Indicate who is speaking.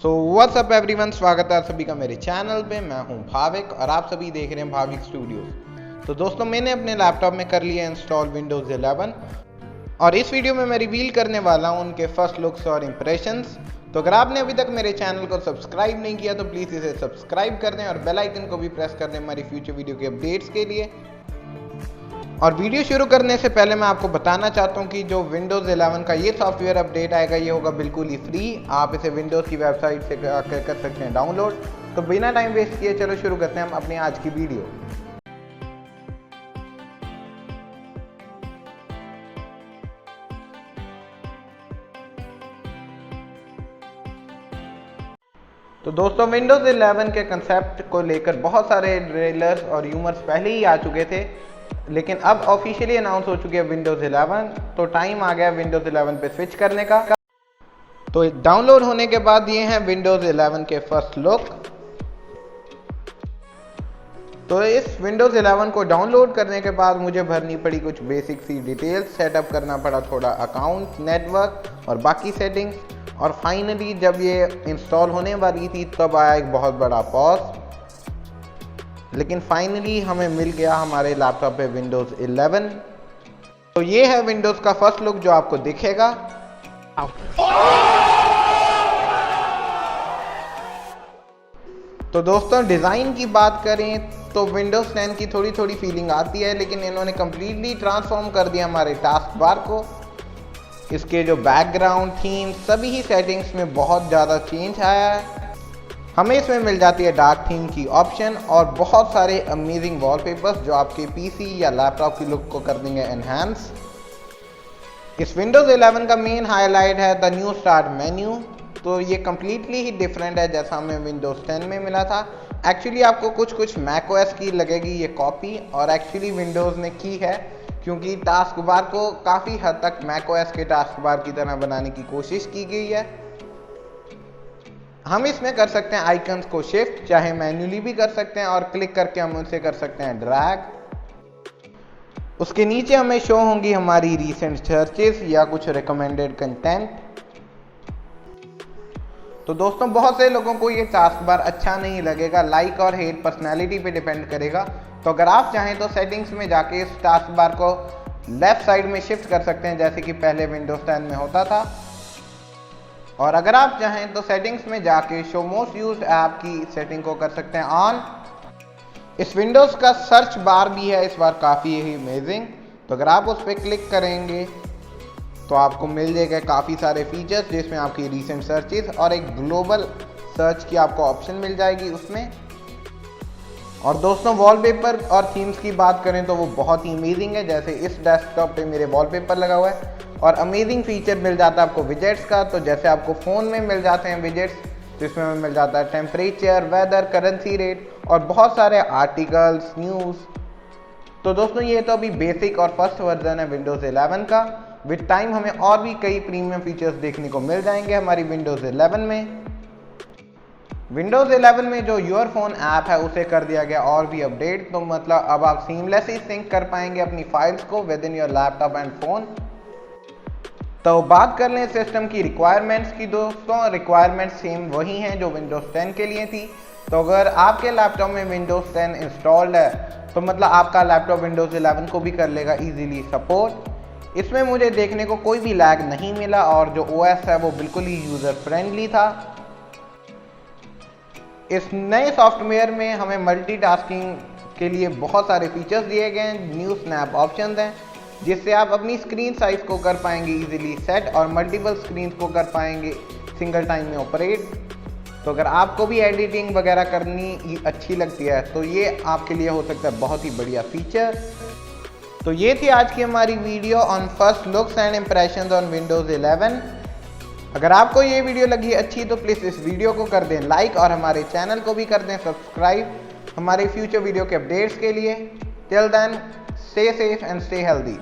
Speaker 1: So what's up everyone, स्वागत है आप सभी का मेरे चैनल पे। मैं हूं भाविक और आप सभी देख रहे हैं भाविक स्टूडियोज। तो दोस्तों, मैंने अपने लैपटॉप में कर लिया इंस्टॉल विंडोज़ 11 और इस वीडियो में मैं रिवील करने वाला हूं उनके फर्स्ट लुक्स और इम्प्रेशंस। तो अगर आपने अभी तक मेरे चैनल को सब्सक्राइब नहीं किया तो प्लीज़ इसे सब्सक्राइब कर दें और बेल आइकन को भी प्रेस कर दें हमारी फ्यूचर वीडियो के अपडेट्स के लिए। और वीडियो शुरू करने से पहले मैं आपको बताना चाहता हूं कि जो विंडोज़ 11 का ये सॉफ्टवेयर अपडेट आएगा ये होगा बिल्कुल ही फ्री। आप इसे विंडोज़ की वेबसाइट से कर सकते हैं डाउनलोड। तो बिना टाइम वेस्ट किए चलो शुरू करते हैं हम अपनी आज की वीडियो। तो दोस्तों, विंडोज़ 11 के कंसेप्ट को लेकर बहुत सारे ट्रेलर्स और यूमर्स पहले ही आ चुके थे, लेकिन अब ऑफिशियली अनाउंस हो चुकी है विंडोज़ 11। तो टाइम आ गया विंडोज़ 11 पे स्विच करने का। तो डाउनलोड होने के बाद ये हैं विंडोज़ 11 के फर्स्ट लुक। तो इस विंडोज़ 11 को डाउनलोड करने के बाद मुझे भरनी पड़ी कुछ बेसिक सी डिटेल्स, सेटअप करना पड़ा थोड़ा अकाउंट, नेटवर्क और बाकी सेटिंग्स। और फाइनली जब ये इंस्टॉल होने वाली थी तब आया एक बहुत बड़ा पॉज, लेकिन फाइनली हमें मिल गया हमारे लैपटॉप पे विंडोज़ 11। तो ये है विंडोज़ का फर्स्ट लुक जो आपको दिखेगा। तो दोस्तों, डिज़ाइन की बात करें तो विंडोज़ 10 की थोड़ी थोड़ी फीलिंग आती है, लेकिन इन्होंने कम्प्लीटली ट्रांसफॉर्म कर दिया हमारे टास्क बार को। इसके जो बैकग्राउंड थीम सभी ही सेटिंग्स में बहुत ज़्यादा चेंज आया है। हमें इसमें मिल जाती है डार्क थीम की ऑप्शन और बहुत सारे अमेजिंग वॉलपेपर्स जो आपके पीसी या लैपटॉप की लुक को कर देंगे एनहांस। इस विंडोज़ 11 का मेन हाईलाइट है द न्यू स्टार्ट मेन्यू। तो ये कम्प्लीटली ही डिफरेंट है जैसा हमें विंडोज़ 10 में मिला था। एक्चुअली आपको कुछ मैकओएस की लगेगी ये कॉपी, और एक्चुअली विंडोज़ ने की है, क्योंकि टास्क बार को काफ़ी हद तक मैकओएस के टास्क बार की तरह बनाने की कोशिश की गई है। हम इसमें कर सकते हैं आइकन्स को शिफ्ट, चाहे मैन्युअली भी कर सकते हैं, और क्लिक करके हम उनसे कर सकते हैं ड्रैग। उसके नीचे हमें शो होंगी हमारी रीसेंट सर्चेस या कुछ रिकमेंडेड कंटेंट। तो दोस्तों, बहुत से लोगों को ये टास्क बार अच्छा नहीं लगेगा, लाइक और हेट पर्सनैलिटी पे डिपेंड करेगा। तो अगर आप चाहें तो सेटिंग्स में जाके इस टास्क बार को लेफ्ट साइड में शिफ्ट कर सकते हैं, जैसे कि पहले विंडोज़ 10 में होता था। और अगर आप चाहें तो सेटिंग्स में जाके शो मोस्ट यूज्ड ऐप की सेटिंग को कर सकते हैं ऑन। इस विंडोज़ का सर्च बार भी है इस बार काफ़ी ही अमेजिंग। तो अगर आप उस पर क्लिक करेंगे तो आपको मिल जाएगा काफ़ी सारे फीचर्स, जिसमें आपकी रीसेंट सर्चेस और एक ग्लोबल सर्च की आपको ऑप्शन मिल जाएगी उसमें। और दोस्तों, वॉलपेपर और थीम्स की बात करें तो वो बहुत ही अमेजिंग है। जैसे इस डेस्कटॉप पे मेरे वॉलपेपर लगा हुआ है, और अमेजिंग फीचर मिल जाता है आपको विजेट्स का। तो जैसे आपको फ़ोन में मिल जाते हैं विजेट्स, तो इसमें मिल जाता है टेम्परेचर, वेदर, करेंसी रेट और बहुत सारे आर्टिकल्स, न्यूज़। तो दोस्तों, ये तो अभी बेसिक और फर्स्ट वर्जन है विंडोज़ 11 का। विद टाइम हमें और भी कई प्रीमियम फीचर्स देखने को मिल जाएंगे हमारी विंडोज़ 11 में। विंडोज़ 11 में जो योर फोन ऐप है उसे कर दिया गया और भी अपडेट। तो मतलब अब आप सीमलेसली सिंक कर पाएंगे अपनी फाइल्स को with in your laptop and phone. तो बात कर लें सिस्टम की रिक्वायरमेंट्स की। दोस्तों, रिक्वायरमेंट्स सेम वही हैं जो विंडोज़ 10 के लिए थी। तो अगर आपके लैपटॉप में विंडोज़ 10 इंस्टॉल्ड है तो मतलब आपका लैपटॉप विंडोज़ 11 को भी कर लेगा इजीली सपोर्ट। इसमें मुझे देखने को कोई भी लैग नहीं मिला, और जो ओएस है वो बिल्कुल ही यूज़र फ्रेंडली था। इस नए सॉफ्टवेयर में हमें मल्टीटास्किंग के लिए बहुत सारे फीचर्स दिए गए हैं। न्यू स्नैप ऑप्शंस हैं, जिससे आप अपनी स्क्रीन साइज को कर पाएंगे इजीली सेट, और मल्टीपल स्क्रीन को कर पाएंगे सिंगल टाइम में ऑपरेट। तो अगर आपको भी एडिटिंग वगैरह करनी अच्छी लगती है तो ये आपके लिए हो सकता है बहुत ही बढ़िया फीचर। तो ये थी आज की हमारी video on first looks and impressions on Windows 11। अगर आपको ये वीडियो लगी अच्छी तो प्लीज़ इस वीडियो को कर दें लाइक, और हमारे चैनल को भी कर दें सब्सक्राइब हमारे फ्यूचर वीडियो के अपडेट्स के लिए। Till then, stay safe and stay healthy.